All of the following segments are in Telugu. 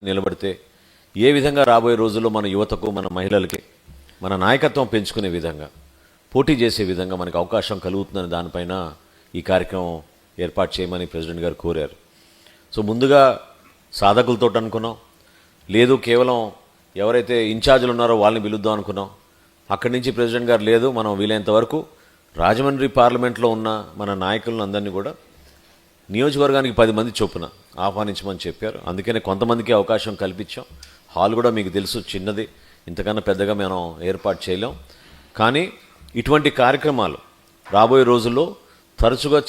నిలబడితే ఏ విధంగా రాబోయే రోజుల్లో మన యువతకు మన మహిళలకి మన నాయకత్వం పెంచుకునే విధంగా పోటీ చేసే విధంగా మనకు అవకాశం కలుగుతుందని దానిపైన ఈ కార్యక్రమం ఏర్పాటు చేయమని ప్రెసిడెంట్ గారు కోరారు. సో ముందుగా సాధకులతో అనుకున్నాం, లేదు కేవలం ఎవరైతే ఇన్ఛార్జీలు ఉన్నారో వాళ్ళని పిలుద్దాం అనుకున్నాం. అక్కడి నుంచి ప్రెసిడెంట్ గారు లేదు, మనం వీలైనంత వరకు రాజమండ్రి పార్లమెంట్లో ఉన్న మన నాయకులను అందరినీ కూడా నియోజకవర్గానికి 10 మంది చొప్పున ఆహ్వానించమని చెప్పారు. అందుకనే కొంతమందికి అవకాశం కల్పించాం. హాల్ కూడా మీకు తెలుసు చిన్నది, ఇంతకన్నా పెద్దగా మనం ఏర్పాటు చేయలేం. కానీ ఇటువంటి కార్యక్రమాలు రాబోయే రోజుల్లో తరచుగా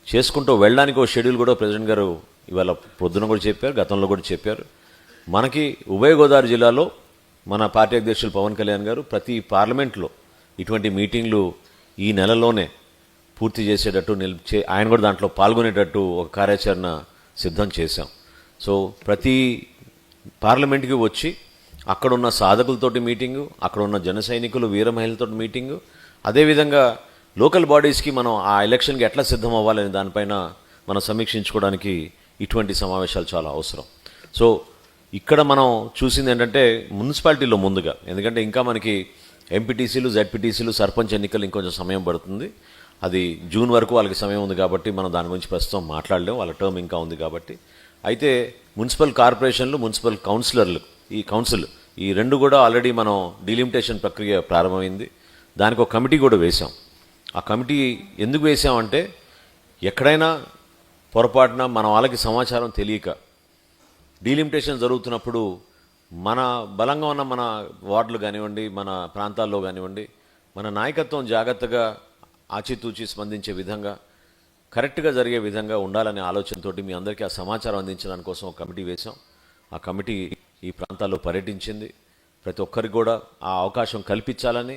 చేసుకుంటూ వెళ్ళడానికి ఒక షెడ్యూల్ కూడా ప్రెసిడెంట్ గారు ఇవాళ పొద్దున కూడా చెప్పారు, గతంలో కూడా చెప్పారు. మనకి ఉభయ గోదావరి జిల్లాలో మన పార్టీ అధ్యక్షులు పవన్ కళ్యాణ్ గారు ప్రతి పార్లమెంట్లో ఇటువంటి మీటింగ్లు ఈ నెలలోనే పూర్తి చేసేటట్టు ఆయన కూడా దాంట్లో పాల్గొనేటట్టు ఒక కార్యాచరణ సిద్ధం చేశాం. సో ప్రతి పార్లమెంట్కి వచ్చి అక్కడున్న సాధకులతోటి మీటింగు, అక్కడ ఉన్న జన సైనికులు వీర మహిళలతో మీటింగు, అదేవిధంగా లోకల్ బాడీస్కి మనం ఆ ఎలక్షన్కి ఎట్లా సిద్ధం అవ్వాలనే దానిపైన మనం సమీక్షించుకోవడానికి ఇటువంటి సమావేశాలు చాలా అవసరం. సో ఇక్కడ మనం చూసింది ఏంటంటే మున్సిపాలిటీలో ముందుగా, ఎందుకంటే ఇంకా మనకి ఎంపీటీసీలు జెడ్పీటీసీలు సర్పంచ్ ఎన్నికలు ఇంకొంచెం సమయం పడుతుంది. అది జూన్ వరకు వాళ్ళకి సమయం ఉంది కాబట్టి మనం దాని గురించి ప్రస్తుతం మాట్లాడలేం, వాళ్ళ టర్మ్ ఇంకా ఉంది కాబట్టి. అయితే మున్సిపల్ కార్పొరేషన్లు, మున్సిపల్ కౌన్సిల్ ఈ రెండు కూడా ఆల్రెడీ మనం డీలిమిటేషన్ ప్రక్రియ ప్రారంభమైంది. దానికి ఒక కమిటీ కూడా వేశాం. ఆ కమిటీ ఎందుకు వేసామంటే ఎక్కడైనా పొరపాటున మన వాళ్ళకి సమాచారం తెలియక డీలిమిటేషన్ జరుగుతున్నప్పుడు మన బలంగా ఉన్న మన వార్డులు కానివ్వండి, మన ప్రాంతాల్లో కానివ్వండి, మన నాయకత్వం జాగ్రత్తగా ఆచితూచి స్పందించే విధంగా కరెక్ట్గా జరిగే విధంగా ఉండాలనే ఆలోచనతోటి మీ అందరికీ ఆ సమాచారం అందించడానికి కోసం ఒక కమిటీ వేశాం. ఆ కమిటీ ఈ ప్రాంతాల్లో పర్యటించింది. ప్రతి ఒక్కరికి కూడా ఆ అవకాశం కల్పించాలని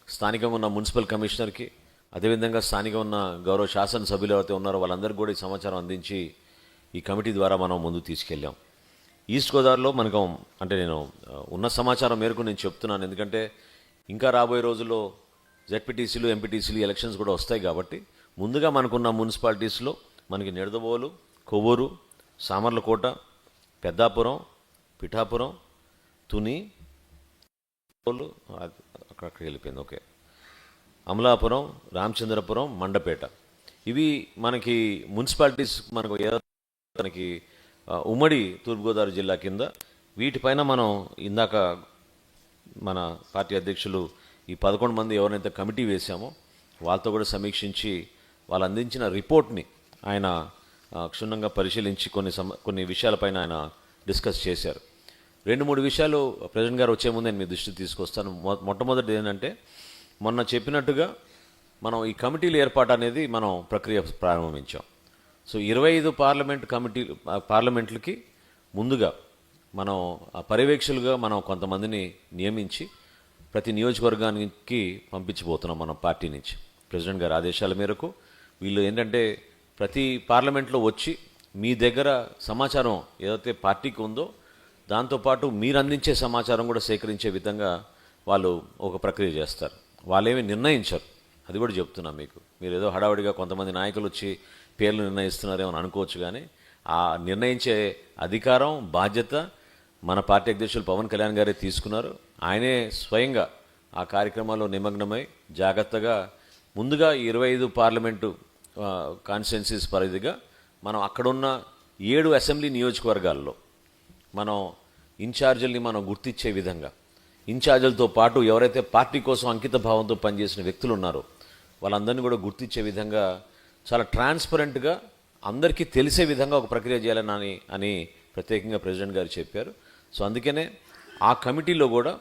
స్థానికంగా ఉన్న మున్సిపల్ కమిషనర్కి, అదేవిధంగా స్థానికంగా ఉన్న గౌరవ శాసనసభ్యులు ఎవరైతే ఉన్నారో వాళ్ళందరికీ కూడా ఈ సమాచారం అందించి ఈ కమిటీ ద్వారా మనం ముందుకు తీసుకెళ్ళాం. ఈస్ట్ గోదావరిలో మనకు అంటే నేను ఉన్న సమాచారం మేరకు నేను చెప్తున్నాను, ఎందుకంటే ఇంకా రాబోయే రోజుల్లో జెడ్పీటీసీలు ఎంపీటీసీలు ఎలక్షన్స్ కూడా వస్తాయి కాబట్టి ముందుగా మనకున్న మున్సిపాలిటీస్లో మనకి నిడదవోలు, కొవ్వూరు, సామర్లకోట, పెద్దాపురం, పిఠాపురం, తుని, అక్కడికి వెళ్ళిపోయింది, ఓకే, అమలాపురం, రామచంద్రపురం, మండపేట, ఇవి మనకి మున్సిపాలిటీస్ మనకి ఉమ్మడి తూర్పుగోదావరి జిల్లా కింద. వీటిపైన మనం ఇందాక మన పార్టీ అధ్యక్షులు ఈ 11 మంది ఎవరైతే కమిటీ వేశామో వాళ్ళతో కూడా సమీక్షించి వాళ్ళు అందించిన రిపోర్ట్ని ఆయన క్షుణ్ణంగా పరిశీలించి కొన్ని విషయాలపైన ఆయన డిస్కస్ చేశారు. 2-3 విషయాలు ప్రెసిడెంట్ గారు వచ్చే ముందు నేను మీ దృష్టికి తీసుకొస్తాను. మొట్టమొదటి ఏంటంటే మొన్న చెప్పినట్టుగా మనం ఈ కమిటీల ఏర్పాటు అనేది మనం ప్రక్రియ ప్రారంభించాం. సో 25 పార్లమెంట్లకి ముందుగా మనం పర్యవేక్షకులుగా మనం కొంతమందిని నియమించి ప్రతి నియోజకవర్గానికి పంపించబోతున్నాం మన పార్టీ నుంచి. ప్రెసిడెంట్ గారి ఆదేశాల మేరకు వీళ్ళు ఏంటంటే ప్రతి పార్లమెంట్లో వచ్చి మీ దగ్గర సమాచారం ఏదైతే పార్టీకి ఉందో దాంతోపాటు మీరు అందించే సమాచారం కూడా సేకరించే విధంగా వాళ్ళు ఒక ప్రక్రియ చేస్తారు. వాళ్ళేమీ నిర్ణయించరు, అది కూడా చెప్తున్నాం మీకు. మీరు ఏదో హడావుడిగా కొంతమంది నాయకులు వచ్చి పేర్లు నిర్ణయిస్తున్నారేమో అనుకోవచ్చు, కానీ ఆ నిర్ణయించే అధికారం బాధ్యత మన పార్టీ అధ్యక్షులు పవన్ కళ్యాణ్ గారే తీసుకున్నారు. ఆయనే స్వయంగా ఆ కార్యక్రమాల్లో నిమగ్నమై జాగ్రత్తగా ముందుగా 25 పార్లమెంటు కాన్స్టిట్యున్సీస్ పరిధిగా మనం అక్కడున్న 7 అసెంబ్లీ నియోజకవర్గాల్లో మనం ఇన్ఛార్జీల్ని మనం గుర్తించే విధంగా, ఇన్ఛార్జీలతో పాటు ఎవరైతే పార్టీ కోసం అంకిత భావంతో పనిచేసిన వ్యక్తులు ఉన్నారో వాళ్ళందరినీ కూడా గుర్తించే విధంగా చాలా ట్రాన్స్పరెంట్గా అందరికీ తెలిసే విధంగా ఒక ప్రక్రియ చేయాలని అని ప్రత్యేకంగా ప్రెసిడెంట్ గారు చెప్పారు. సో అందుకనే ఆ కమిటీలో కూడా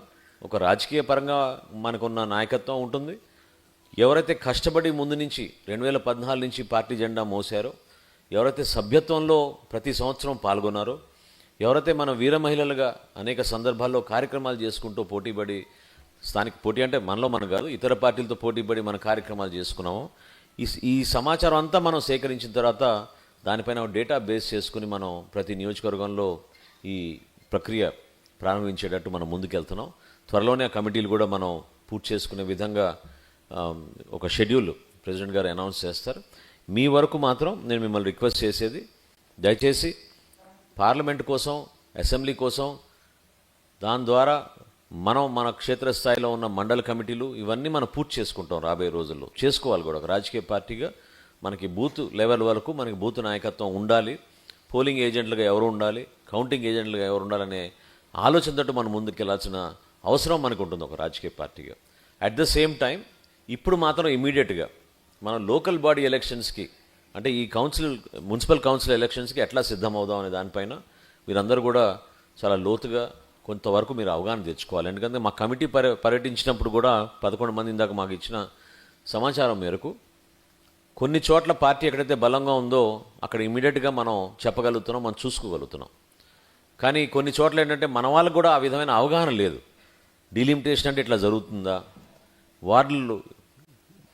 ఒక రాజకీయ పరంగా మనకున్న నాయకత్వం ఉంటుంది. ఎవరైతే కష్టపడి ముందు నుంచి 2014 నుంచి పార్టీ జెండా మోసారో, ఎవరైతే సభ్యత్వంలో ప్రతి సంవత్సరం పాల్గొన్నారో, ఎవరైతే మన వీర మహిళలుగా అనేక సందర్భాల్లో కార్యక్రమాలు చేసుకుంటూ పోటీపడి, స్థానిక పోటీ అంటే మనలో మనం కాదు ఇతర పార్టీలతో పోటీపడి మన కార్యక్రమాలు చేసుకున్నామో, ఈ సమాచారం అంతా మనం సేకరించిన తర్వాత దానిపైన డేటా బేస్ చేసుకుని మనం ప్రతి నియోజకవర్గంలో ఈ ప్రక్రియ ప్రారంభించేటట్టు మనం ముందుకెళ్తున్నాం. త్వరలోనే ఆ కమిటీలు కూడా మనం పూర్తి చేసుకునే విధంగా ఒక షెడ్యూల్ ప్రెసిడెంట్ గారు అనౌన్స్ చేస్తారు. మీ వరకు మాత్రం నేను మిమ్మల్ని రిక్వెస్ట్ చేసేది, దయచేసి పార్లమెంట్ కోసం, అసెంబ్లీ కోసం, దాని ద్వారా మనం మన క్షేత్రస్థాయిలో ఉన్న మండల కమిటీలు ఇవన్నీ మనం పూర్తి చేసుకుంటాం రాబోయే రోజుల్లో. చేసుకోవాలి కూడా. ఒక రాజకీయ పార్టీగా మనకి బూత్ లెవెల్ వరకు మనకి బూత్ నాయకత్వం ఉండాలి. పోలింగ్ ఏజెంట్లుగా ఎవరు ఉండాలి, కౌంటింగ్ ఏజెంట్లుగా ఎవరు ఉండాలనే ఆలోచనతో మనం ముందుకు వెళ్ళాల్సిన అవసరం మనకు ఉంటుంది ఒక రాజకీయ పార్టీగా. అట్ ద సేమ్ టైం ఇప్పుడు మాత్రం ఇమీడియట్గా మనం లోకల్ బాడీ ఎలక్షన్స్కి, అంటే ఈ మున్సిపల్ కౌన్సిల్ ఎలక్షన్స్కి ఎట్లా సిద్ధమవుదాం అనే దానిపైన మీరందరూ కూడా చాలా లోతుగా కొంతవరకు మీరు అవగాహన తెచ్చుకోవాలి. ఎందుకంటే మా కమిటీ పర్యటించినప్పుడు కూడా 11 మంది ఇందాక మాకు ఇచ్చిన సమాచారం మేరకు కొన్ని చోట్ల పార్టీ ఎక్కడైతే బలంగా ఉందో అక్కడ ఇమీడియట్గా మనం చెప్పగలుగుతున్నాం, మనం చూసుకోగలుగుతున్నాం. కానీ కొన్ని చోట్ల ఏంటంటే మన వాళ్ళకు కూడా ఆ విధమైన అవగాహన లేదు. డీలిమిటేషన్ అంటే ఇట్లా జరుగుతుందా, వార్డులు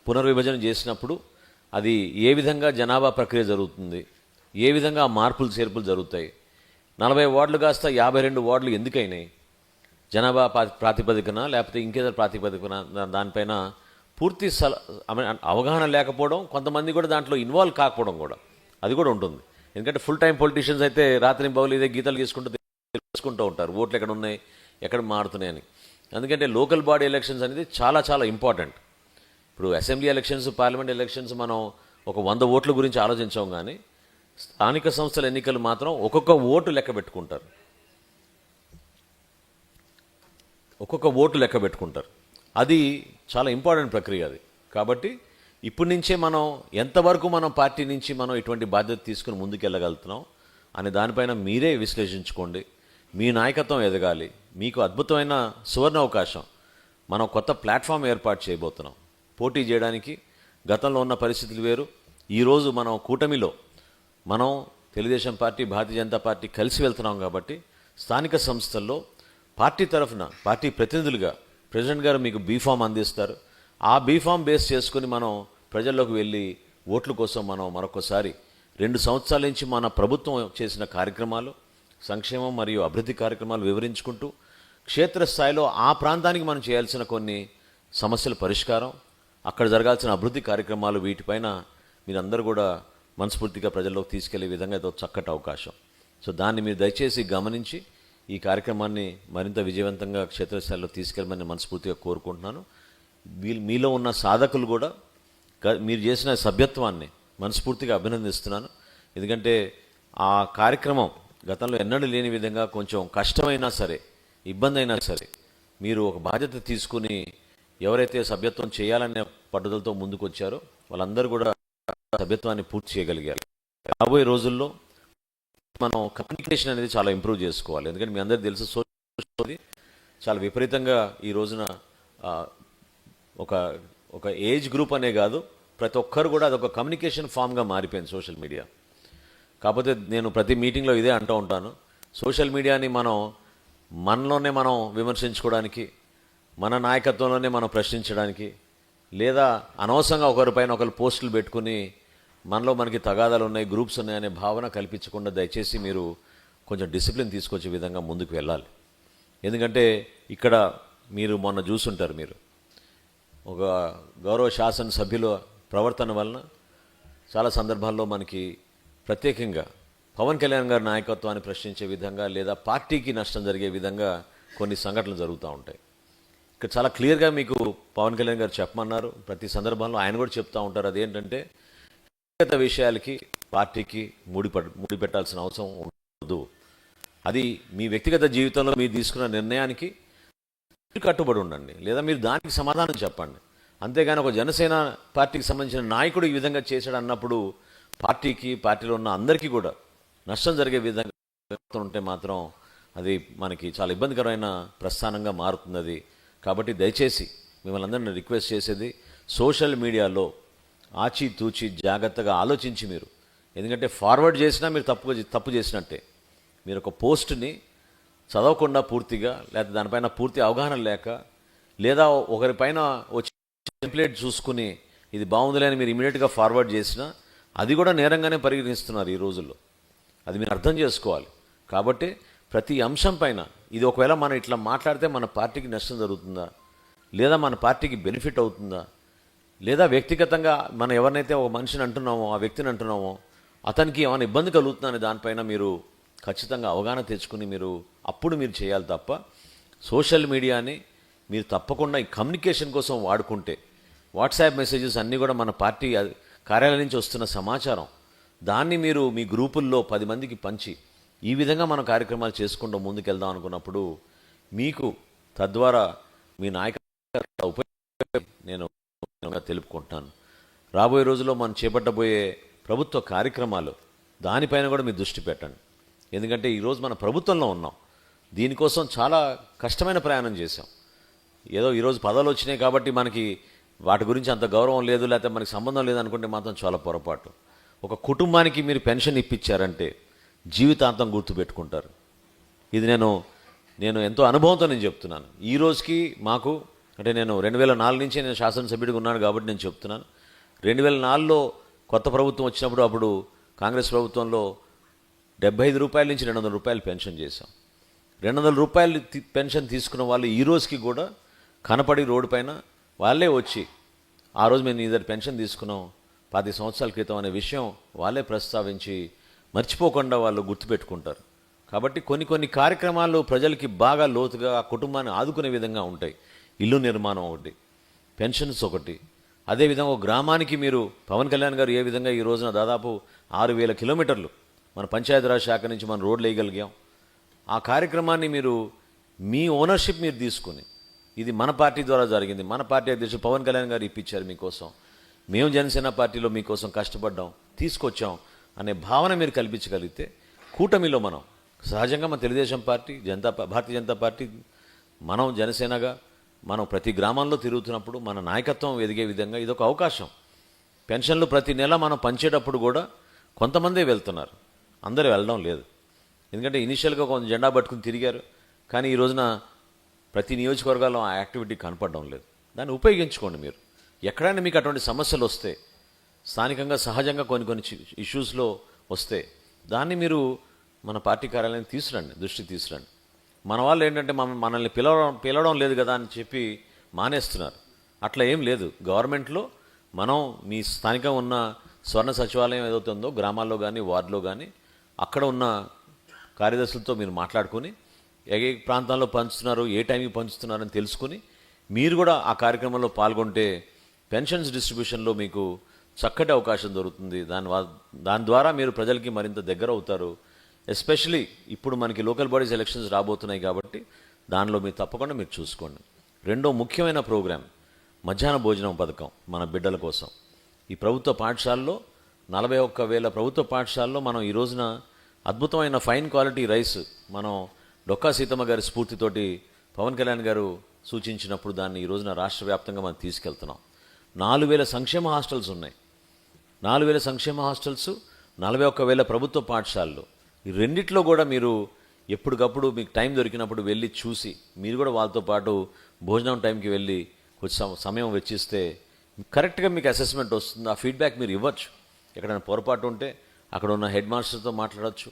పునర్విభజన చేసినప్పుడు అది ఏ విధంగా జనాభా ప్రక్రియ జరుగుతుంది, ఏ విధంగా మార్పులు చేర్పులు జరుగుతాయి, 40 వార్డులు కాస్త 52 వార్డులు ఎందుకైనాయి, జనాభా ప్రాతిపదికన లేకపోతే ఇంకేదో ప్రాతిపదికన, దానిపైన పూర్తి అవగాహన లేకపోవడం, కొంతమంది కూడా దాంట్లో ఇన్వాల్వ్ కాకపోవడం కూడా అది కూడా ఉంటుంది. ఎందుకంటే ఫుల్ టైం పొలిటీషియన్స్ అయితే రాత్రి బౌలు ఇదే గీతలు తెలుసుకుంటూ ఉంటారు, ఓట్లు ఎక్కడ ఉన్నాయి, ఎక్కడ మారుతున్నాయని. ఎందుకంటే లోకల్ బాడీ ఎలక్షన్స్ అనేది చాలా చాలా ఇంపార్టెంట్. ఇప్పుడు అసెంబ్లీ ఎలక్షన్స్, పార్లమెంట్ ఎలక్షన్స్ మనం ఒక 100 ఓట్ల గురించి ఆలోచించాం, కానీ స్థానిక సంస్థల ఎన్నికలు మాత్రం ఒక్కొక్క ఓటు లెక్క పెట్టుకుంటారు, ఒక్కొక్క ఓటు లెక్క పెట్టుకుంటారు. అది చాలా ఇంపార్టెంట్ ప్రక్రియ అది. కాబట్టి ఇప్పటి నుంచే మనం ఎంతవరకు మనం పార్టీ నుంచి మనం ఇటువంటి బాధ్యత తీసుకుని ముందుకెళ్ళగలుగుతున్నాం అనే దానిపైన మీరే విశ్లేషించుకోండి. మీ నాయకత్వం ఎదగాలి. మీకు అద్భుతమైన సువర్ణ అవకాశం. మనం కొత్త ప్లాట్ఫామ్ ఏర్పాటు చేయబోతున్నాం పోటీ చేయడానికి. గతంలో ఉన్న పరిస్థితులు వేరు. ఈరోజు మనం కూటమిలో మనం తెలుగుదేశం పార్టీ, భారతీయ జనతా పార్టీ కలిసి వెళ్తున్నాం. కాబట్టి స్థానిక సంస్థల్లో పార్టీ తరఫున పార్టీ ప్రతినిధులుగా ప్రెసిడెంట్ గారు మీకు బీఫామ్ అందిస్తారు. ఆ బీఫామ్ బేస్ చేసుకుని మనం ప్రజల్లోకి వెళ్ళి ఓట్ల కోసం మనం మరొకసారి 2 సంవత్సరాల నుంచి మన ప్రభుత్వం చేసిన కార్యక్రమాలు, సంక్షేమం మరియు అభివృద్ధి కార్యక్రమాలు వివరించుకుంటూ క్షేత్రస్థాయిలో ఆ ప్రాంతానికి మనం చేయాల్సిన కొన్ని సమస్యల పరిష్కారం, అక్కడ జరగాల్సిన అభివృద్ధి కార్యక్రమాలు, వీటిపైన మీరందరూ కూడా మనస్ఫూర్తిగా ప్రజల్లోకి తీసుకెళ్లే విధంగా ఏదో చక్కటి అవకాశం. సో దాన్ని మీరు దయచేసి గమనించి ఈ కార్యక్రమాన్ని మరింత విజయవంతంగా క్షేత్రస్థాయిలో తీసుకెళ్ళమని మనస్ఫూర్తిగా కోరుకుంటున్నాను. మీలో ఉన్న సాధకులు కూడా మీరు చేసిన సభ్యత్వాన్ని మనస్ఫూర్తిగా అభినందిస్తున్నాను. ఎందుకంటే ఆ కార్యక్రమం గతంలో ఎన్నడూ లేని విధంగా కొంచెం కష్టమైనా సరే, ఇబ్బంది అయినా సరే, మీరు ఒక బాధ్యత తీసుకుని ఎవరైతే సభ్యత్వం చేయాలనే పట్టుదలతో ముందుకు వచ్చారో వాళ్ళందరూ కూడా సభ్యత్వాన్ని పూర్తి చేయగలిగారు. రాబోయే రోజుల్లో మనం కమ్యూనికేషన్ అనేది చాలా ఇంప్రూవ్ చేసుకోవాలి. ఎందుకంటే మీ అందరికీ తెలుసు సోషల్ చాలా విపరీతంగా ఈ రోజున ఒక ఏజ్ గ్రూప్ అనే కాదు, ప్రతి ఒక్కరు కూడా అదొక కమ్యూనికేషన్ ఫామ్గా మారిపోయింది సోషల్ మీడియా. కాకపోతే నేను ప్రతి మీటింగ్లో ఇదే అంటూ ఉంటాను, సోషల్ మీడియాని మనలోనే మనం విమర్శించుకోవడానికి, మన నాయకత్వంలోనే మనం ప్రశ్నించడానికి, లేదా అనవసరంగా ఒకరిపైన ఒకరు పోస్టులు పెట్టుకుని మనకి తగాదాలు ఉన్నాయి, గ్రూప్స్ ఉన్నాయనే భావన కల్పించకుండా దయచేసి మీరు కొంచెం డిసిప్లిన్ తీసుకొచ్చే విధంగా ముందుకు వెళ్ళాలి. ఎందుకంటే ఇక్కడ మీరు మొన్న చూసుంటారు, మీరు ఒక గౌరవ శాసనసభ్యుల ప్రవర్తన వలన చాలా సందర్భాల్లో మనకి ప్రత్యేకంగా పవన్ కళ్యాణ్ గారి నాయకత్వాన్ని ప్రశ్నించే విధంగా, లేదా పార్టీకి నష్టం జరిగే విధంగా కొన్ని సంఘటనలు జరుగుతూ ఉంటాయి. ఇక్కడ చాలా క్లియర్గా మీకు పవన్ కళ్యాణ్ గారు చెప్పమన్నారు. ప్రతి సందర్భంలో ఆయన కూడా చెప్తూ ఉంటారు. అదేంటంటే వ్యక్తిగత విషయాలకి పార్టీకి ముడిపెట్టాల్సిన అవసరం ఉండదు. అది మీ వ్యక్తిగత జీవితంలో మీరు తీసుకున్న నిర్ణయానికి మీరు కట్టుబడి ఉండండి, లేదా మీరు దానికి సమాధానం చెప్పండి. అంతేగాని ఒక జనసేన పార్టీకి సంబంధించిన నాయకుడు ఈ విధంగా చేశాడు అన్నప్పుడు పార్టీకి, పార్టీలో ఉన్న అందరికీ కూడా నష్టం జరిగే విధంగా ఉంటే మాత్రం అది మనకి చాలా ఇబ్బందికరమైన ప్రస్థానంగా మారుతుంది. కాబట్టి దయచేసి మిమ్మల్ని అందరినీ రిక్వెస్ట్ చేసేది, సోషల్ మీడియాలో ఆచితూచి జాగ్రత్తగా ఆలోచించి మీరు, ఎందుకంటే ఫార్వర్డ్ చేసినా మీరు తప్పు చేసినట్టే. మీరు ఒక పోస్ట్ని చదవకుండా పూర్తిగా, లేదా దానిపైన పూర్తి అవగాహన లేక, లేదా ఒకరిపైన వచ్చి టెంప్లెట్ చూసుకుని ఇది బాగుందిలే అని మీరు ఇమీడియట్గా ఫార్వర్డ్ చేసినా అది కూడా నేరంగానే పరిగణిస్తున్నారు ఈ రోజుల్లో. అది మీరు అర్థం చేసుకోవాలి. కాబట్టి ప్రతి అంశం పైన ఇది ఒకవేళ మనం ఇట్లా మాట్లాడితే మన పార్టీకి నష్టం జరుగుతుందా, లేదా మన పార్టీకి బెనిఫిట్ అవుతుందా, లేదా వ్యక్తిగతంగా మనం ఎవరినైతే ఒక మనిషిని అంటున్నామో, ఆ వ్యక్తిని అంటున్నామో, అతనికి ఏమైనా ఇబ్బంది కలుగుతుందా అనే దానిపైన మీరు ఖచ్చితంగా అవగాహన తెచ్చుకుని అప్పుడు మీరు చేయాలి తప్ప సోషల్ మీడియాని మీరు తప్పకుండా ఈ కమ్యూనికేషన్ కోసం వాడుకుంటే వాట్సాప్ మెసేజెస్ అన్నీ కూడా మన పార్టీ కార్యాలయం నుంచి వస్తున్న సమాచారం దాన్ని మీరు మీ గ్రూపుల్లో 10 మందికి పంచి ఈ విధంగా మనం కార్యక్రమాలు చేసుకుంటూ ముందుకెళ్దాం అనుకున్నప్పుడు మీకు తద్వారా మీ నాయకత్వ ఉపయోగం నేను తెలుపుకుంటున్నాను. రాబోయే రోజుల్లో మనం చేపట్టబోయే ప్రభుత్వ కార్యక్రమాలు దానిపైన కూడా మీరు దృష్టి పెట్టండి. ఎందుకంటే ఈరోజు మన ప్రభుత్వంలో ఉన్నాం, దీనికోసం చాలా కష్టమైన ప్రయాణం చేశాం. ఏదో ఈరోజు పదవులు వచ్చినాయి కాబట్టి మనకి వాటి గురించి అంత గౌరవం లేదు, లేకపోతే మనకి సంబంధం లేదనుకుంటే మాత్రం చాలా పొరపాటు. ఒక కుటుంబానికి మీరు పెన్షన్ ఇప్పించారంటే జీవితాంతం గుర్తుపెట్టుకుంటారు. ఇది నేను ఎంతో అనుభవంతో నేను చెప్తున్నాను. ఈ రోజుకి మాకు అంటే నేను 2004 నుంచి నేను శాసనసభ్యుడిగా ఉన్నాను కాబట్టి నేను చెప్తున్నాను. 2004లో కొత్త ప్రభుత్వం వచ్చినప్పుడు అప్పుడు కాంగ్రెస్ ప్రభుత్వంలో 75 రూపాయల నుంచి 200 రూపాయలు పెన్షన్ చేశాం. 200 రూపాయలు పెన్షన్ తీసుకున్న వాళ్ళు ఈ రోజుకి కూడా కనపడి రోడ్డు పైన వాళ్ళే వచ్చి ఆ రోజు మేము ఇద్దరు పెన్షన్ తీసుకున్నాం 10 సంవత్సరాల క్రితం అనే విషయం వాళ్ళే ప్రస్తావించి మర్చిపోకుండా వాళ్ళు గుర్తుపెట్టుకుంటారు. కాబట్టి కొన్ని కార్యక్రమాలు ప్రజలకి బాగా లోతుగా ఆ కుటుంబాన్ని ఆదుకునే విధంగా ఉంటాయి. ఇల్లు నిర్మాణం ఒకటి, పెన్షన్స్ ఒకటి. అదేవిధంగా ఒక గ్రామానికి మీరు పవన్ కళ్యాణ్ గారు ఏ విధంగా ఈ రోజున దాదాపు 6,000 కిలోమీటర్లు మన పంచాయతీరాజ్ శాఖ నుంచి మనం రోడ్లు వేయగలిగాం. ఆ కార్యక్రమాన్ని మీ ఓనర్షిప్ మీరు తీసుకుని ఇది మన పార్టీ ద్వారా జరిగింది, మన పార్టీ అధ్యక్షుడు పవన్ కళ్యాణ్ గారు ఇప్పించారు మీకోసం, మేము జనసేన పార్టీలో మీకోసం కష్టపడ్డాం తీసుకొచ్చాం అనే భావన మీరు కల్పించగలిగితే కూటమిలో మనం సహజంగా మన తెలుగుదేశం పార్టీ భారతీయ జనతా పార్టీ మనం జనసేనగా మనం ప్రతి గ్రామంలో తిరుగుతున్నప్పుడు మన నాయకత్వం ఎదిగే విధంగా ఇదొక అవకాశం. పెన్షన్లు ప్రతి నెల మనం పంచేటప్పుడు కూడా కొంతమందే వెళ్తున్నారు, అందరూ వెళ్ళడం లేదు. ఎందుకంటే ఇనిషియల్గా కొంచెం జెండా పట్టుకుని తిరిగారు, కానీ ఈ రోజున ప్రతి నియోజకవర్గాల్లో ఆ యాక్టివిటీ కనపడడం లేదు. దాన్ని ఉపయోగించుకోండి. మీరు ఎక్కడైనా మీకు అటువంటి సమస్యలు వస్తే స్థానికంగా సహజంగా కొన్ని ఇష్యూస్లో వస్తే దాన్ని మీరు మన పార్టీ కార్యాలయం దృష్టికి తీసుకురండి. మన వాళ్ళు ఏంటంటే మనల్ని పిలవడం లేదు కదా అని చెప్పి మానేస్తున్నారు. అట్లా ఏం లేదు. గవర్నమెంట్లో మనం మీ స్థానికంగా ఉన్న స్వర్ణ సచివాలయం ఏదైతే ఉందో గ్రామాల్లో కానీ వార్డులో కానీ అక్కడ ఉన్న కార్యదర్శులతో మీరు మాట్లాడుకొని ఏ ప్రాంతాల్లో పంచుతున్నారు, ఏ టైంకి పంచుతున్నారని తెలుసుకుని మీరు కూడా ఆ కార్యక్రమంలో పాల్గొంటే పెన్షన్స్ డిస్ట్రిబ్యూషన్లో మీకు చక్కటి అవకాశం దొరుకుతుంది. దాని ద్వారా మీరు ప్రజలకి మరింత దగ్గర అవుతారు. ఎస్పెషలీ ఇప్పుడు మనకి లోకల్ బాడీస్ ఎలక్షన్స్ రాబోతున్నాయి కాబట్టి దానిలో మీరు తప్పకుండా మీరు చూసుకోండి. రెండో ముఖ్యమైన ప్రోగ్రాం మధ్యాహ్న భోజనం పథకం మన బిడ్డల కోసం. ఈ ప్రభుత్వ పాఠశాలలో 41,000 ప్రభుత్వ పాఠశాలలో మనం ఈ రోజున అద్భుతమైన ఫైన్ క్వాలిటీ రైస్ మనం డొక్కా సీతమ్మ గారి స్ఫూర్తితోటి పవన్ కళ్యాణ్ గారు సూచించినప్పుడు దాన్ని ఈ రోజున రాష్ట్ర వ్యాప్తంగా మనం తీసుకెళ్తున్నాం. 4,000 సంక్షేమ హాస్టల్స్ ఉన్నాయి. 4,000 సంక్షేమ హాస్టల్స్, 41,000 ప్రభుత్వ పాఠశాలలు. ఈ రెండిట్లో కూడా మీరు ఎప్పటికప్పుడు మీకు టైం దొరికినప్పుడు వెళ్ళి చూసి మీరు కూడా వాళ్ళతో పాటు భోజనం టైంకి వెళ్ళి కొంచెం సమయం వెచ్చిస్తే కరెక్ట్గా మీకు అసెస్మెంట్ వస్తుంది. ఆ ఫీడ్బ్యాక్ మీరు ఇవ్వచ్చు. ఎక్కడైనా పొరపాటు ఉంటే అక్కడ ఉన్న హెడ్ మాస్టర్తో మాట్లాడవచ్చు,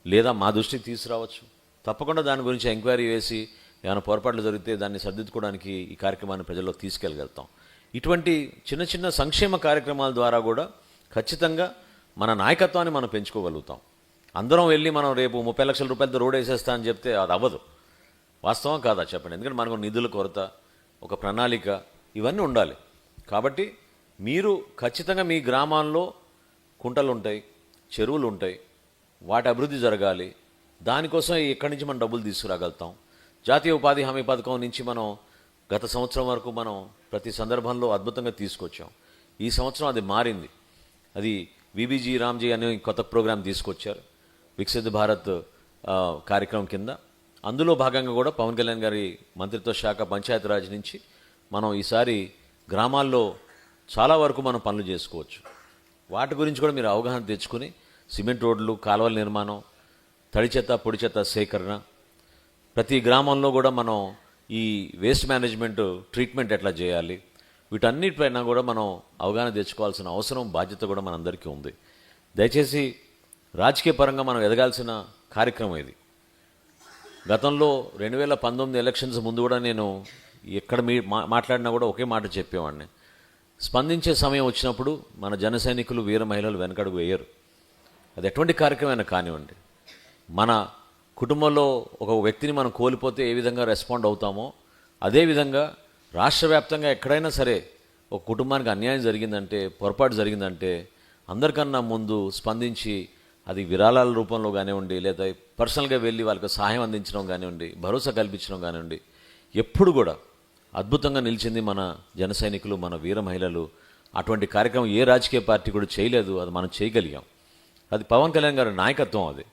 లేదా మా దృష్టికి తీసుకురావచ్చు. తప్పకుండా దాని గురించి ఎంక్వైరీ వేసి ఏమైనా పొరపాట్లు జరిగితే దాన్ని సర్దిద్దుకోవడానికి ఈ కార్యక్రమాన్ని ప్రజల్లో తీసుకెళ్ళగలుగుతాం. ఇటువంటి చిన్న చిన్న సంక్షేమ కార్యక్రమాల ద్వారా కూడా ఖచ్చితంగా మన నాయకత్వాన్ని మనం పెంచుకోగలుగుతాం. అందరం వెళ్ళి మనం రేపు 30 లక్షల రూపాయలతో రోడ్ వేసేస్తా అని చెప్తే అది అవ్వదు. వాస్తవం కాదా చెప్పండి? ఎందుకంటే మనకు నిధుల కొరత, ఒక ప్రణాళిక ఇవన్నీ ఉండాలి. కాబట్టి మీరు ఖచ్చితంగా మీ గ్రామాల్లో కుంటలు ఉంటాయి, చెరువులు ఉంటాయి, వాటి అభివృద్ధి జరగాలి. దానికోసం ఎక్కడి నుంచి మనం డబ్బులు తీసుకురాగలుగుతాం? జాతీయ ఉపాధి హామీ పథకం నుంచి మనం గత సంవత్సరం వరకు మనం ప్రతి సందర్భంలో అద్భుతంగా తీసుకొచ్చాం. ఈ సంవత్సరం అది మారింది. అది విబిజీ రామ్జీ అనే కొత్త ప్రోగ్రాం తీసుకొచ్చారు వికసిత్ భారత్ కార్యక్రమం కింద. అందులో భాగంగా కూడా పవన్ కళ్యాణ్ గారి మంత్రిత్వ శాఖ పంచాయతీరాజ్ నుంచి మనం ఈసారి గ్రామాల్లో చాలా వరకు మనం పనులు చేసుకోవచ్చు. వాటి గురించి కూడా మీరు అవగాహన తెచ్చుకుని సిమెంట్ రోడ్లు, కాలువల నిర్మాణం, తడి చెత్త పొడి చెత్త సేకరణ, ప్రతి గ్రామంలో కూడా మనం ఈ వేస్ట్ మేనేజ్మెంట్ ట్రీట్మెంట్ ఎట్లా చేయాలి, వీటన్నిటిపైన కూడా మనం అవగాహన తెచ్చుకోవాల్సిన అవసరం, బాధ్యత కూడా మనందరికీ ఉంది. దయచేసి రాజకీయ పరంగా మనం ఎదగాల్సిన కార్యక్రమం ఇది. గతంలో 2019 ఎలక్షన్స్ ముందు కూడా నేను ఎక్కడ మాట్లాడినా కూడా ఒకే మాట చెప్పేవాడిని. స్పందించే సమయం వచ్చినప్పుడు మన జన సైనికులు, వీర మహిళలు వెనకడుగు వేయరు. అది ఎటువంటి కార్యక్రమమైనా కానివ్వండి. మన కుటుంబంలో ఒక వ్యక్తిని మనం కోల్పోతే ఏ విధంగా రెస్పాండ్ అవుతామో అదేవిధంగా రాష్ట్ర వ్యాప్తంగా ఎక్కడైనా సరే ఒక కుటుంబానికి అన్యాయం జరిగిందంటే, పొరపాటు జరిగిందంటే అందరికన్నా ముందు స్పందించి అది విరాళాల రూపంలో కానివ్వండి, లేదా పర్సనల్గా వెళ్ళి వాళ్ళకి సహాయం అందించడం కానివ్వండి, భరోసా కల్పించడం కానివ్వండి, ఎప్పుడు కూడా అద్భుతంగా నిలిచింది మన జన సైనికులు, మన వీర మహిళలు. అటువంటి కార్యక్రమం ఏ రాజకీయ పార్టీ కూడా చేయలేదు, అది మనం చేయగలిగాం. అది పవన్ కళ్యాణ్ గారి నాయకత్వం. అది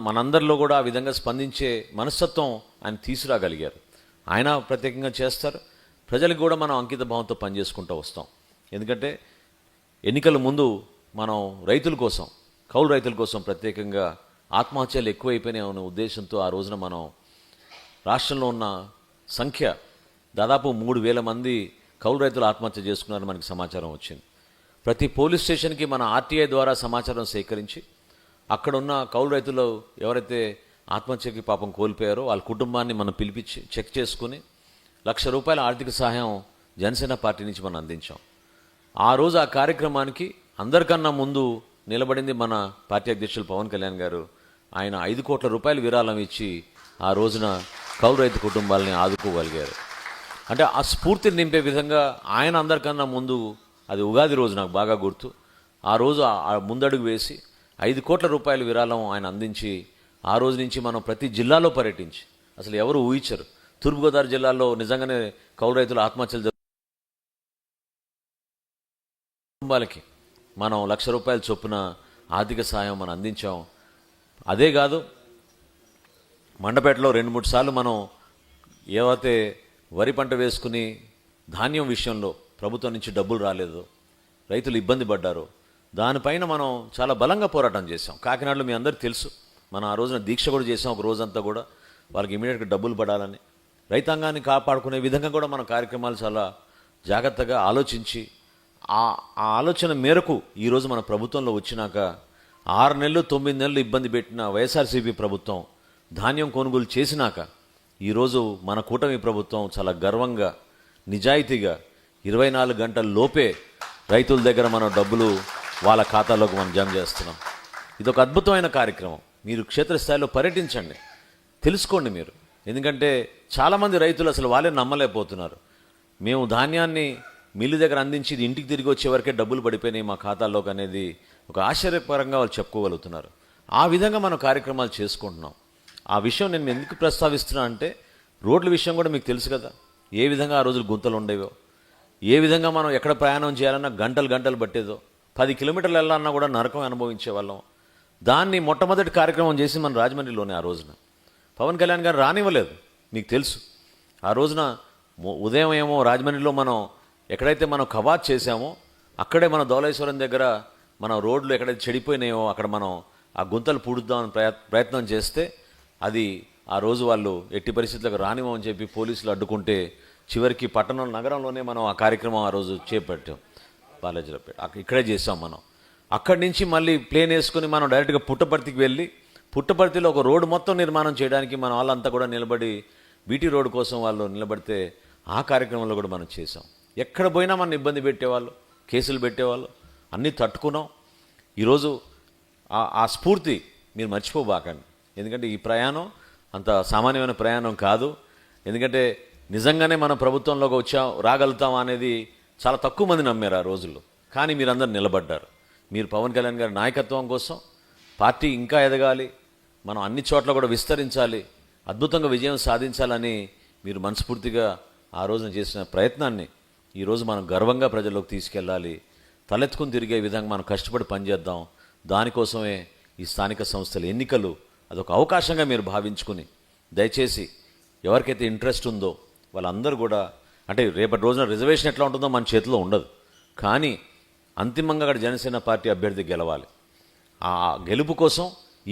మనందరిలో కూడా ఆ విధంగా స్పందించే మనస్తత్వం ఆయన తీసుకురాగలిగారు. ఆయన ప్రత్యేకంగా చేస్తారు, ప్రజలకు కూడా మనం అంకిత భావంతో పనిచేసుకుంటూ వస్తాం. ఎందుకంటే ఎన్నికల ముందు మనం రైతుల కోసం, కౌలు రైతుల కోసం ప్రత్యేకంగా ఆత్మహత్యలు ఎక్కువైపోయినాయి అనే ఉద్దేశంతో ఆ రోజున మనం రాష్ట్రంలో ఉన్న సంఖ్య దాదాపు 3,000 మంది కౌలు రైతులు ఆత్మహత్య చేసుకున్నారని మనకి సమాచారం వచ్చింది. ప్రతి పోలీస్ స్టేషన్కి మన ఆర్టీఐ ద్వారా సమాచారం సేకరించి అక్కడున్న కౌలు రైతులు ఎవరైతే ఆత్మహత్యకి పాపం కోల్పోయారో వాళ్ళ కుటుంబాన్ని మనం పిలిపించి చెక్ చేసుకుని ₹1,00,000 ఆర్థిక సహాయం జనసేన పార్టీ నుంచి మనం అందించాం. ఆ రోజు ఆ కార్యక్రమానికి అందరికన్నా ముందు నిలబడింది మన పార్టీ అధ్యక్షులు పవన్ కళ్యాణ్ గారు. ఆయన ₹5 కోట్ల విరాళం ఇచ్చి ఆ రోజున కౌలు రైతు కుటుంబాలని ఆదుకోగలిగారు. అంటే ఆ స్ఫూర్తిని నింపే విధంగా ఆయన అందరికన్నా ముందు, అది ఉగాది రోజు నాకు బాగా గుర్తు, ఆ రోజు ఆ ముందడుగు వేసి ₹5 కోట్ల విరాళం ఆయన అందించి ఆ రోజు నుంచి మనం ప్రతి జిల్లాలో పర్యటించి, అసలు ఎవరు ఊహించరు, తూర్పుగోదావరి జిల్లాలో నిజంగానే కౌలు రైతులు ఆత్మహత్యలు కుటుంబాలకి మనం ₹1,00,000 చొప్పున ఆర్థిక సాయం మనం అందించాం. అదే కాదు, మండపేటలో 2-3 సార్లు మనం ఏవైతే వరి పంట వేసుకుని ధాన్యం విషయంలో ప్రభుత్వం నుంచి డబ్బులు రాలేదు, రైతులు ఇబ్బంది పడ్డారు, దానిపైన మనం చాలా బలంగా పోరాటం చేసాం. కాకినాడలో మీ అందరికీ తెలుసు, మనం ఆ రోజున దీక్ష కూడా చేసాం. ఒక రోజంతా కూడా వాళ్ళకి ఇమీడియట్గా డబ్బులు పడాలని, రైతాంగాన్ని కాపాడుకునే విధంగా కూడా మన కార్యక్రమాలు చాలా జాగ్రత్తగా ఆలోచించి ఆ ఆలోచన మేరకు ఈరోజు మన ప్రభుత్వంలో వచ్చినాక 6 నెలలు 9 నెలలు ఇబ్బంది పెట్టిన వైఎస్ఆర్సీపీ ప్రభుత్వం ధాన్యం కొనుగోలు చేసినాక ఈరోజు మన కూటమి ప్రభుత్వం చాలా గర్వంగా, నిజాయితీగా 24 గంటల లోపే రైతుల దగ్గర మనం డబ్బులు వాళ్ళ ఖాతాలోకి మనం జమ చేస్తున్నాం. ఇది ఒక అద్భుతమైన కార్యక్రమం. మీరు క్షేత్రస్థాయిలో పర్యటించండి, తెలుసుకోండి మీరు. ఎందుకంటే చాలామంది రైతులు అసలు వాళ్ళే నమ్మలేకపోతున్నారు. మేము ధాన్యాన్ని మిల్లు దగ్గర అందించి ఇంటికి తిరిగి వచ్చే వరకే డబ్బులు పడిపోయినాయి మా ఖాతాల్లోకి అనేది ఒక ఆశ్చర్యపరంగా వాళ్ళు చెప్పుకోగలుగుతున్నారు. ఆ విధంగా మనం కార్యక్రమాలు చేసుకుంటున్నాం. ఆ విషయం నేను ఎందుకు ప్రస్తావిస్తున్నా అంటే, రోడ్ల విషయం కూడా మీకు తెలుసు కదా, ఏ విధంగా ఆ రోజులు గుంతలు ఉండేవో, ఏ విధంగా మనం ఎక్కడ ప్రయాణం చేయాలన్నా గంటలు పట్టేదో, 10 కిలోమీటర్లు వెళ్ళాలన్నా కూడా నరకం అనుభవించే వాళ్ళం. దాన్ని మొట్టమొదటి కార్యక్రమం చేసి మన రాజమండ్రిలోనే ఆ రోజున పవన్ కళ్యాణ్ గారు రానివ్వలేదు. మీకు తెలుసు, ఆ రోజున ఉదయం ఏమో రాజమండ్రిలో మనం ఎక్కడైతే మనం కవాత్ చేశామో అక్కడే మన ధవళేశ్వరం దగ్గర మన రోడ్లు ఎక్కడైతే చెడిపోయినాయో అక్కడ మనం ఆ గుంతలు పూడుద్దామని ప్రయత్నం చేస్తే అది ఆ రోజు వాళ్ళు ఎట్టి పరిస్థితులకు రానివ్వమని చెప్పి పోలీసులు అడ్డుకుంటే చివరికి పట్టణం నగరంలోనే మనం ఆ కార్యక్రమం ఆ రోజు చేపట్టాం. బాలాజీరావుపేట ఇక్కడే చేసాం మనం. అక్కడి నుంచి మళ్ళీ ప్లేన్ వేసుకుని మనం డైరెక్ట్గా పుట్టపర్తికి వెళ్ళి, పుట్టపర్తిలో ఒక రోడ్డు మొత్తం నిర్మాణం చేయడానికి మన వాళ్ళంతా కూడా నిలబడి, బీటీ రోడ్డు కోసం వాళ్ళు నిలబడితే ఆ కార్యక్రమంలో కూడా మనం చేసాం. ఎక్కడ పోయినా మనం ఇబ్బంది పెట్టేవాళ్ళు, కేసులు పెట్టేవాళ్ళు, అన్నీ తట్టుకున్నాం. ఈరోజు ఆ స్ఫూర్తి మీరు మర్చిపోబాకండి. ఎందుకంటే ఈ ప్రయాణం అంత సామాన్యమైన ప్రయాణం కాదు. ఎందుకంటే నిజంగానే మన ప్రభుత్వంలోకి రాగలుగుతాం అనేది చాలా తక్కువ మంది నమ్మారు ఆ రోజుల్లో. కానీ మీరందరూ నిలబడ్డారు. మీరు పవన్ కళ్యాణ్ గారి నాయకత్వం కోసం పార్టీ ఇంకా ఎదగాలి, మనం అన్ని చోట్ల కూడా విస్తరించాలి, అద్భుతంగా విజయం సాధించాలని మీరు మనస్ఫూర్తిగా ఆ రోజున చేసిన ప్రయత్నాన్ని ఈరోజు మనం గర్వంగా ప్రజల్లోకి తీసుకెళ్ళాలి. తలెత్తుకుని తిరిగే విధంగా మనం కష్టపడి పనిచేద్దాం. దానికోసమే ఈ స్థానిక సంస్థల ఎన్నికలు అదొక అవకాశంగా మీరు భావించుకుని, దయచేసి ఎవరికైతే ఇంట్రెస్ట్ ఉందో వాళ్ళందరూ కూడా, అంటే రేపటి రోజున రిజర్వేషన్ ఎట్లా ఉంటుందో మన చేతిలో ఉండదు, కానీ అంతిమంగా అక్కడ జనసేన పార్టీ అభ్యర్థి గెలవాలి. ఆ గెలుపు కోసం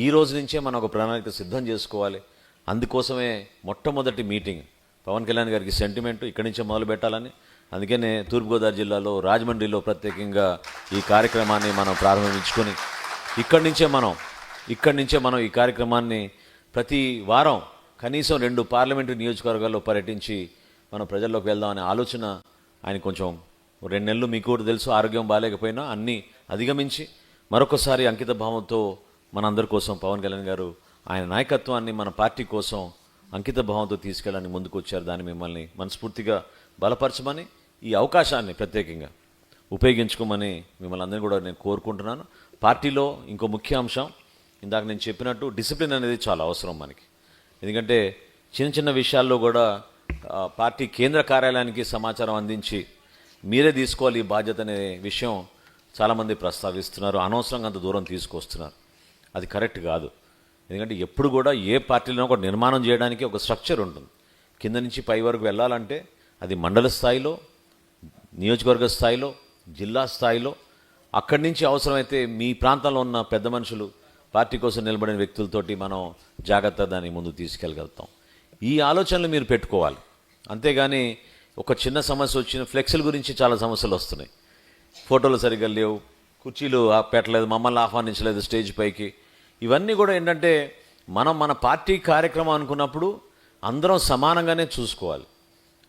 ఈ రోజు నుంచే మనం ఒక ప్రణాళిక సిద్ధం చేసుకోవాలి. అందుకోసమే మొట్టమొదటి మీటింగ్ పవన్ కళ్యాణ్ గారికి సెంటిమెంట్ ఇక్కడి నుంచే మొదలు పెట్టాలని, అందుకనే తూర్పుగోదావరి జిల్లాలో రాజమండ్రిలో ప్రత్యేకంగా ఈ కార్యక్రమాన్ని మనం ప్రారంభించుకొని ఇక్కడి నుంచే మనం ఈ కార్యక్రమాన్ని ప్రతి వారం కనీసం 2 పార్లమెంటు నియోజకవర్గాల్లో పర్యటించి మనం ప్రజల్లోకి వెళ్దామనే ఆలోచన ఆయన. కొంచెం 2 నెలలు మీకు కూడా తెలుసు, ఆరోగ్యం బాగాలేకపోయినా అన్నీ అధిగమించి మరొకసారి అంకిత భావంతో మనందరి కోసం పవన్ కళ్యాణ్ గారు ఆయన నాయకత్వాన్ని మన పార్టీ కోసం అంకిత భావంతో తీసుకెళ్ళడానికి ముందుకు వచ్చారు. దాన్ని మిమ్మల్ని మనస్ఫూర్తిగా బలపరచమని, ఈ అవకాశాన్ని ప్రత్యేకంగా ఉపయోగించుకోమని మిమ్మల్ని అందరినీ కూడా నేను కోరుకుంటున్నాను. పార్టీలో ఇంకో ముఖ్య అంశం, ఇందాక నేను చెప్పినట్టు డిసిప్లిన్ అనేది చాలా అవసరం మనకి. ఎందుకంటే చిన్న చిన్న విషయాల్లో కూడా పార్టీ కేంద్ర కార్యాలయానికి సమాచారం అందించి మీరే తీసుకోవాలి ఈ బాధ్యత అనే విషయం చాలామంది ప్రస్తావిస్తున్నారు. అనవసరంగా అంత దూరం తీసుకొస్తున్నారు. అది కరెక్ట్ కాదు. ఎందుకంటే ఎప్పుడు కూడా ఏ పార్టీలో ఒక నిర్మాణం చేయడానికి ఒక స్ట్రక్చర్ ఉంటుంది. కింద నుంచి పై వరకు వెళ్ళాలంటే అది మండల స్థాయిలో, నియోజకవర్గ స్థాయిలో, జిల్లా స్థాయిలో, అక్కడి నుంచి అవసరమైతే మీ ప్రాంతంలో ఉన్న పెద్ద మనుషులు, పార్టీ కోసం నిలబడిన వ్యక్తులతోటి మనం జాగ్రత్తగా దాన్ని ముందు తీసుకెళ్ళగలుగుతాం. ఈ ఆలోచనలు మీరు పెట్టుకోవాలి. అంతేగాని ఒక చిన్న సమస్య వచ్చిన ఫ్లెక్స్ల గురించి చాలా సమస్యలు వస్తున్నాయి. ఫోటోలు సరిగ్గా లేవు, కుర్చీలు పెట్టలేదు, మమ్మల్ని ఆహ్వానించలేదు స్టేజ్ పైకి. ఇవన్నీ కూడా ఏంటంటే మన పార్టీ కార్యక్రమం అనుకున్నప్పుడు అందరం సమానంగానే చూసుకోవాలి,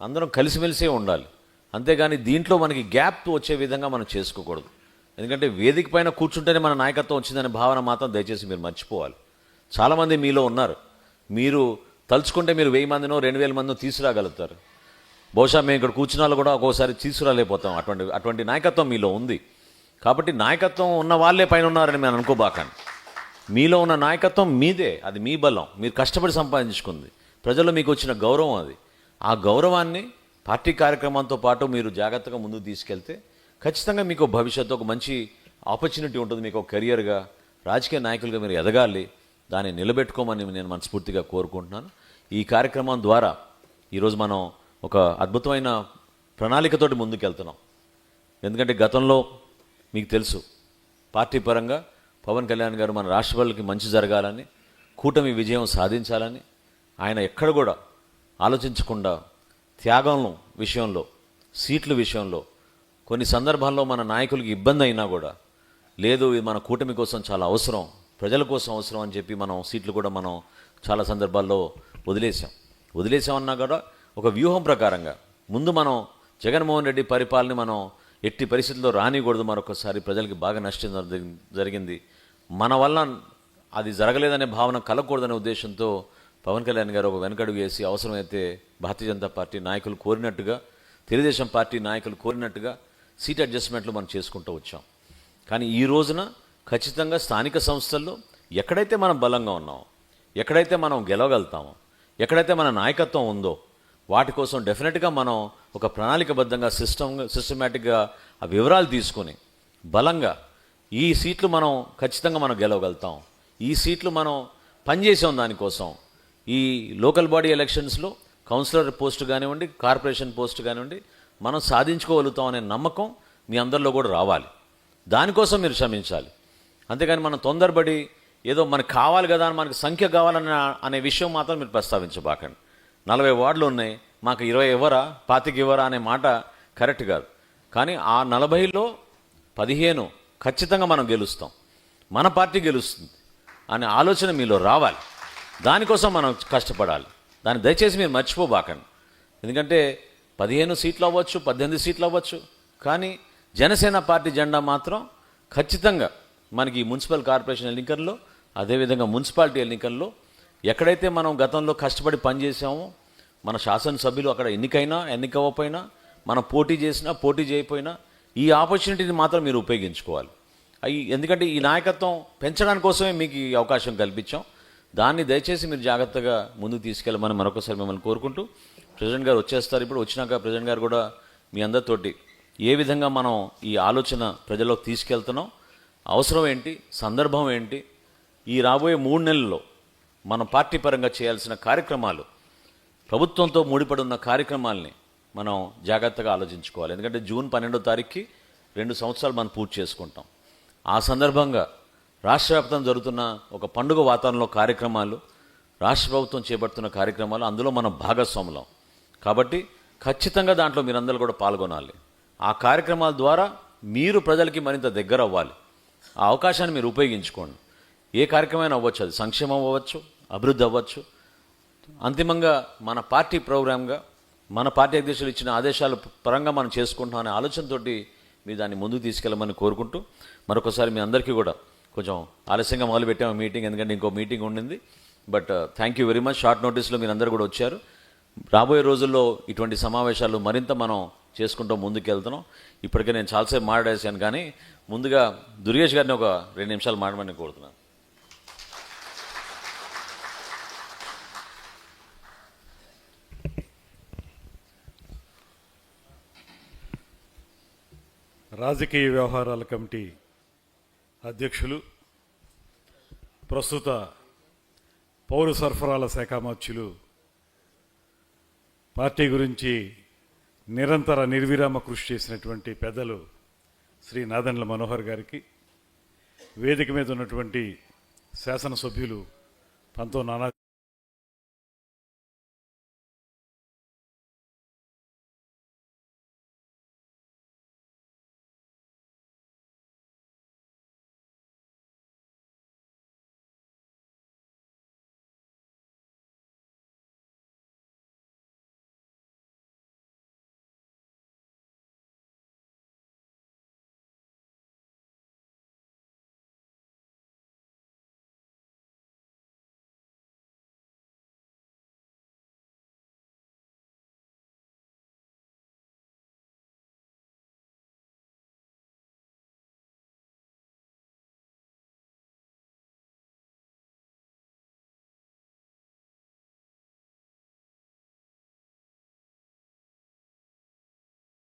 అందరం కలిసిమెలిసే ఉండాలి. అంతేగాని దీంట్లో మనకి గ్యాప్ వచ్చే విధంగా మనం చేసుకోకూడదు. ఎందుకంటే వేదిక పైన కూర్చుంటేనే మన నాయకత్వం వచ్చిందనే భావన మాత్రం దయచేసి మీరు మర్చిపోవాలి. చాలామంది మీలో ఉన్నారు. మీరు తలుచుకుంటే మీరు 1000 మందినో 2000 మందినో తీసుకురాగలుగుతారు. బహుశా మేము ఇక్కడ కూర్చున్నాళ్ళు కూడా ఒక్కోసారి తీసుకురాలేకపోతాం. అటువంటి నాయకత్వం మీలో ఉంది. కాబట్టి నాయకత్వం ఉన్న వాళ్ళే పైన ఉన్నారని మేము అనుకోబాకండి. మీలో ఉన్న నాయకత్వం మీదే, అది మీ బలం, మీరు కష్టపడి సంపాదించుకుంది, ప్రజల్లో మీకు వచ్చిన గౌరవం అది. ఆ గౌరవాన్ని పార్టీ కార్యక్రమంతో పాటు మీరు జాగ్రత్తగా ముందుకు తీసుకెళ్తే ఖచ్చితంగా మీకు భవిష్యత్తు ఒక మంచి ఆపర్చునిటీ ఉంటుంది. మీకు ఒక కెరియర్గా, రాజకీయ నాయకులుగా మీరు ఎదగాలి. దాన్ని నిలబెట్టుకోమని నేను మనస్ఫూర్తిగా కోరుకుంటున్నాను. ఈ కార్యక్రమం ద్వారా ఈరోజు మనం ఒక అద్భుతమైన ప్రణాళికతోటి ముందుకెళ్తున్నాం. ఎందుకంటే గతంలో మీకు తెలుసు, పార్టీ పరంగా పవన్ కళ్యాణ్ గారు మన రాష్ట్రాలకి మంచి జరగాలని, కూటమి విజయం సాధించాలని ఆయన ఎక్కడ కూడా ఆలోచించకుండా త్యాగం విషయంలో, సీట్ల విషయంలో, కొన్ని సందర్భాల్లో మన నాయకులకి ఇబ్బంది అయినా కూడా లేదు, ఇది మన కూటమి కోసం చాలా అవసరం, ప్రజల కోసం అవసరం అని చెప్పి మనం సీట్లు కూడా మనం చాలా సందర్భాల్లో వదిలేసామన్నా కూడా ఒక వ్యూహం ప్రకారంగా ముందు మనం జగన్మోహన్ రెడ్డి పరిపాలన మనం ఎట్టి పరిస్థితుల్లో రానికూడదు, మరొకసారి ప్రజలకి బాగా నష్టం జరిగింది, మన వల్ల అది జరగలేదనే భావన కలగకూడదనే ఉద్దేశంతో పవన్ కళ్యాణ్ గారు ఒక వెనకడుగు వేసి అవసరమైతే భారతీయ జనతా పార్టీ నాయకులు కోరినట్టుగా, తెలుగుదేశం పార్టీ నాయకులు కోరినట్టుగా సీట్ అడ్జస్ట్మెంట్లు మనం చేసుకుంటూ వచ్చాం. కానీ ఈ రోజున ఖచ్చితంగా స్థానిక సంస్థల్లో ఎక్కడైతే మనం బలంగా ఉన్నామో, ఎక్కడైతే మనం గెలవగలుగుతామో, ఎక్కడైతే మన నాయకత్వం ఉందో వాటి కోసం డెఫినెట్గా మనం ఒక ప్రణాళికబద్ధంగా సిస్టమేటిక్గా ఆ వివరాలు తీసుకొని బలంగా ఈ సీట్లు మనం ఖచ్చితంగా మనం గెలవగలుగుతాం, ఈ సీట్లు మనం పనిచేసాం దానికోసం. ఈ లోకల్ బాడీ ఎలక్షన్స్లో కౌన్సిలర్ పోస్ట్ కానివ్వండి, కార్పొరేషన్ పోస్ట్ కానివ్వండి, మనం సాధించుకోగలుగుతాం అనే నమ్మకం మీ అందరిలో కూడా రావాలి. దానికోసం మీరు శ్రమించాలి. అంతేగాని మనం తొందరపడి ఏదో మనకు కావాలి కదా అని, మనకు సంఖ్య కావాలనే విషయం మాత్రం మీరు ప్రస్తావించబాకండి. 40 వార్డులు ఉన్నాయి, మాకు 20 ఇవ్వరా, 25 ఇవ్వరా అనే మాట కరెక్ట్ కాదు. కానీ ఆ 40లో 15 ఖచ్చితంగా మనం గెలుస్తాం, మన పార్టీ గెలుస్తుంది అనే ఆలోచన మీలో రావాలి. దానికోసం మనం కష్టపడాలి. దాన్ని దయచేసి మీరు మర్చిపోబాకండి. ఎందుకంటే 15 సీట్లు అవ్వచ్చు, 18 సీట్లు అవ్వచ్చు, కానీ జనసేన పార్టీ జెండా మాత్రం ఖచ్చితంగా మనకి మున్సిపల్ కార్పొరేషన్ ఎన్నికల్లో, అదేవిధంగా మున్సిపాలిటీ ఎన్నికల్లో ఎక్కడైతే మనం గతంలో కష్టపడి పనిచేసామో, మన శాసనసభ్యులు అక్కడ ఎన్నికవ్వకపోయినా, మనం పోటీ చేసినా పోటీ చేయకపోయినా ఈ ఆపర్చునిటీని మాత్రం మీరు ఉపయోగించుకోవాలి. ఎందుకంటే ఈ నాయకత్వం పెంచడానికి కోసమే మీకు ఈ అవకాశం కల్పించాం. దాన్ని దయచేసి మీరు జాగ్రత్తగా ముందుకు తీసుకెళ్ళమని మరొకసారి మిమ్మల్ని కోరుకుంటూ, ప్రెసిడెంట్ గారు వచ్చేస్తారు. ఇప్పుడు వచ్చినాక ప్రెసిడెంట్ గారు కూడా మీ అందరితోటి ఏ విధంగా మనం ఈ ఆలోచన ప్రజల్లోకి తీసుకెళ్తున్నాం, అవసరం ఏంటి, సందర్భం ఏంటి, ఈ రాబోయే 3 నెలల్లో మన పార్టీ పరంగా చేయాల్సిన కార్యక్రమాలు, ప్రభుత్వంతో ముడిపడి ఉన్న కార్యక్రమాలని మనం జాగ్రత్తగా ఆలోచించుకోవాలి. ఎందుకంటే జూన్ 12వ తారీఖుకి 2 సంవత్సరాలు మనం పూర్తి చేసుకుంటాం. ఆ సందర్భంగా రాష్ట్ర వ్యాప్తంగా జరుగుతున్న ఒక పండుగ వాతావరణంలో కార్యక్రమాలు, రాష్ట్ర ప్రభుత్వం చేపడుతున్న కార్యక్రమాలు, అందులో మనం భాగస్వాములం. కాబట్టి ఖచ్చితంగా దాంట్లో మీరందరూ కూడా పాల్గొనాలి. ఆ కార్యక్రమాల ద్వారా మీరు ప్రజలకి మరింత దగ్గర అవ్వాలి. ఆ అవకాశాన్ని మీరు ఉపయోగించుకోండి. ఏ కార్యక్రమమైనా అవ్వచ్చు, అది సంక్షేమం అవ్వచ్చు, అభివృద్ధి అవ్వచ్చు. అంతిమంగా మన పార్టీ ప్రోగ్రామ్గా, మన పార్టీ అధ్యక్షులు ఇచ్చిన ఆదేశాల పరంగా మనం చేసుకుంటాం అనే ఆలోచనతోటి మీరు దాన్ని ముందుకు తీసుకెళ్ళమని కోరుకుంటూ, మరొకసారి మీ అందరికీ కూడా కొంచెం ఆలస్యంగా మొదలుపెట్టాము మీటింగ్, ఎందుకంటే ఇంకో మీటింగ్ ఉండింది. But thank you very much. Short నోటీస్లో మీరు అందరూ కూడా వచ్చారు. రాబోయే రోజుల్లో ఇటువంటి సమావేశాలు మరింత మనం చేసుకుంటూ ముందుకు వెళ్తున్నాం. ఇప్పటికే నేను చాలాసేపు మాట్లాడేశాను, కానీ ముందుగా దుర్గేష్ గారిని ఒక 2 నిమిషాలు మాట్లాడమని కోరుతున్నాను. రాజకీయ వ్యవహారాల కమిటీ అధ్యక్షులు, ప్రస్తుత పౌర సరఫరాల శాఖ మంత్రులు, పార్టీ గురించి నిరంతర నిర్విరామ కృషి చేసినటువంటి పెద్దలు శ్రీ నాదెండ్ల మనోహర్ గారికి, వేదిక మీద ఉన్నటువంటి శాసనసభ్యులు పంతో నానా